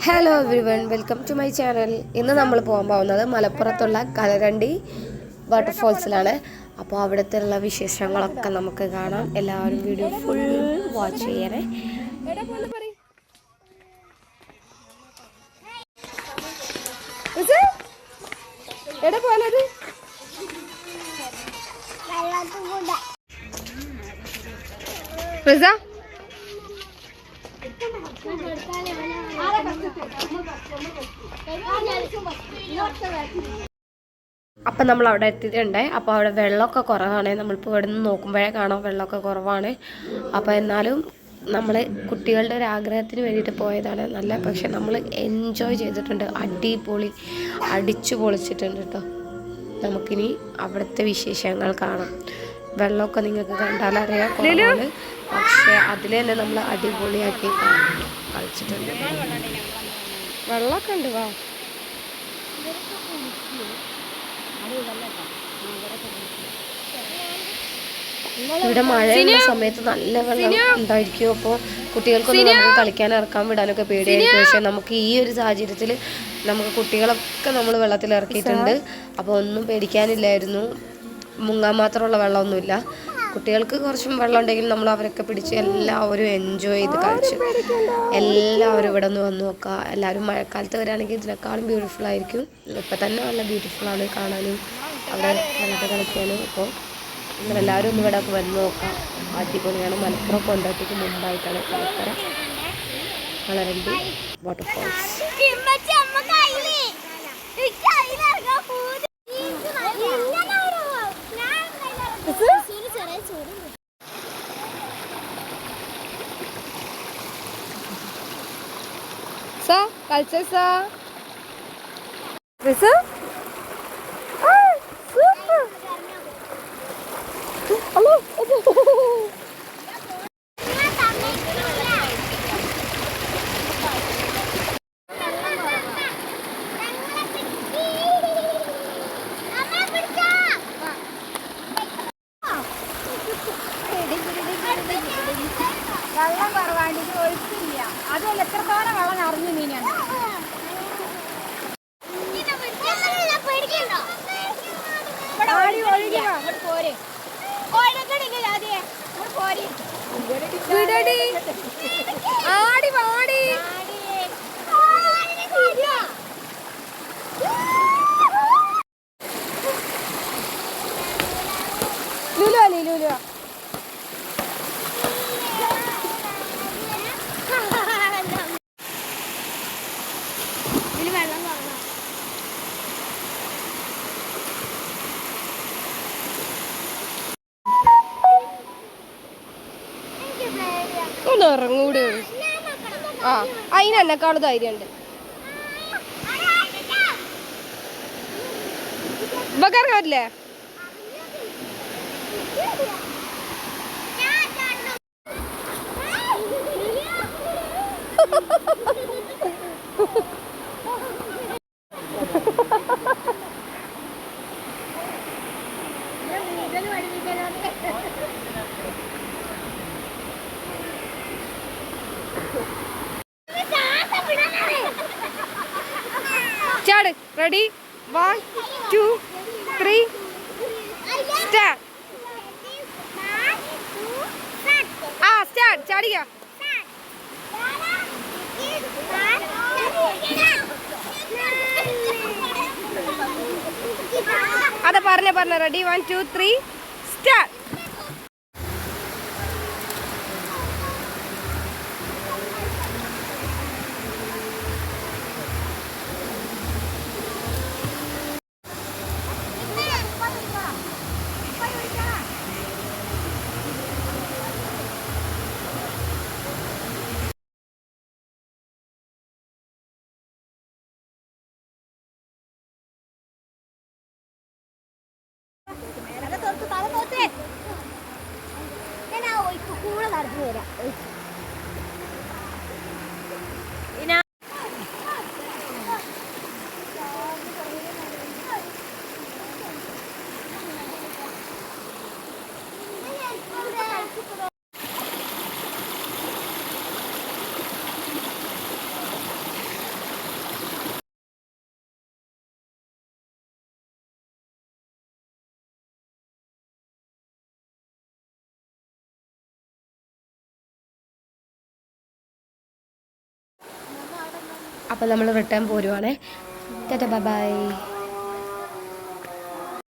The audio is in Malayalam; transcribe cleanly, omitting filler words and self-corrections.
Hello everyone, welcome to my channel. ഇന്ന് നമ്മൾ പോകാൻ പോകുന്നത് മലപ്പുറത്തുള്ള കലരണ്ടി വാട്ടർഫോൾസിലാണ്. അപ്പോൾ അവിടുത്തെ ഉള്ള വിശേഷങ്ങളൊക്കെ നമുക്ക് കാണാം. എല്ലാവരും വീഡിയോ ഫുൾ വാച്ച് ചെയ്യണേ. അപ്പം നമ്മൾ അവിടെ എത്തിയിട്ടുണ്ട്. അപ്പോൾ അവിടെ വെള്ളമൊക്കെ കുറവാണ്. നമ്മളിപ്പോൾ ഇവിടെ നിന്ന് നോക്കുമ്പോഴേ കാണാം വെള്ളമൊക്കെ കുറവാണ്. അപ്പോൾ എന്നാലും നമ്മൾ കുട്ടികളുടെ ഒരു ആഗ്രഹത്തിന് വേണ്ടിയിട്ട് പോയതാണ് നല്ല. പക്ഷെ നമ്മൾ എൻജോയ് ചെയ്തിട്ടുണ്ട്, അടിപൊളി അടിച്ചു പൊളിച്ചിട്ടുണ്ട് കേട്ടോ. നമുക്കിനി അവിടുത്തെ വിശേഷങ്ങൾ കാണാം. വെള്ളമൊക്കെ നിങ്ങൾക്ക് കണ്ടാലറിയാം കുറവാണ്, പക്ഷെ അതിൽ തന്നെ നമ്മൾ അടിപൊളിയാക്കി കളിച്ചിട്ടുണ്ട്. വെള്ളമൊക്കെ ഉണ്ട്. വാ, ഇവിടെ മഴയുള്ള സമയത്ത് നല്ല വെള്ളം ഉണ്ടായിരിക്കും. അപ്പോൾ കുട്ടികൾക്കൊന്നും നമുക്ക് കളിക്കാൻ ഇറക്കാൻ വിടാനൊക്കെ പേടിയായിരിക്കും. പക്ഷെ നമുക്ക് ഈ ഒരു സാഹചര്യത്തിൽ നമുക്ക് കുട്ടികളൊക്കെ നമ്മൾ വെള്ളത്തിൽ ഇറക്കിയിട്ടുണ്ട്. അപ്പോൾ ഒന്നും പേടിക്കാനില്ലായിരുന്നു. മുങ്ങാൻ മാത്രമുള്ള വെള്ളമൊന്നുമില്ല. കുട്ടികൾക്ക് കുറച്ചും വെള്ളം ഉണ്ടെങ്കിൽ നമ്മൾ അവരൊക്കെ പിടിച്ച് എല്ലാവരും എൻജോയ് ചെയ്ത് കളിച്ചു. എല്ലാവരും ഇവിടെ നിന്ന് വന്ന് നോക്കുക. എല്ലാവരും മഴക്കാലത്ത് വരികയാണെങ്കിൽ ഇതിനേക്കാളും ബ്യൂട്ടിഫുൾ ആയിരിക്കും. ഇപ്പം തന്നെ നല്ല ബ്യൂട്ടിഫുള്ളാണ് കാണാനും അവിടെ വെള്ളത്തിൽ കളിക്കാനും. അപ്പോൾ നിങ്ങളെല്ലാവരും ഒന്ന് ഇവിടെ വന്ന് നോക്കാം. അടിപൊളിയാണ്. മലപ്പുറം കൊണ്ടോട്ടിക്ക് മുമ്പായിട്ടാണ് കലരണ്ടി വാട്ടർഫോൾസ്. വെള്ളം കുറവാണെങ്കിൽ ഒഴിച്ചില്ല. അതല്ല എത്രത്തോളം വെള്ളം നിറഞ്ഞു മീനാണ്. ആടി വാടി ലുലു അല്ലേ ലുലു. ഒന്ന് ഇറങ്ങൂട്. അതിനെക്കാളും ധൈര്യമുണ്ട്. ഇവക്കറിയാൻ പറ്റില്ലേ? ചാട്. Ready, 1 2 3 start. സ്റ്റാർട്ട്. ചാടിക്ക. അതെ പറഞ്ഞ റെഡി 1 2 3 സ്റ്റാർട്ട്. കൂടെ നടന്നു വരാം. അപ്പോൾ നമ്മൾ റിട്ടേൺ പോരുവാണേ. Tata bye by.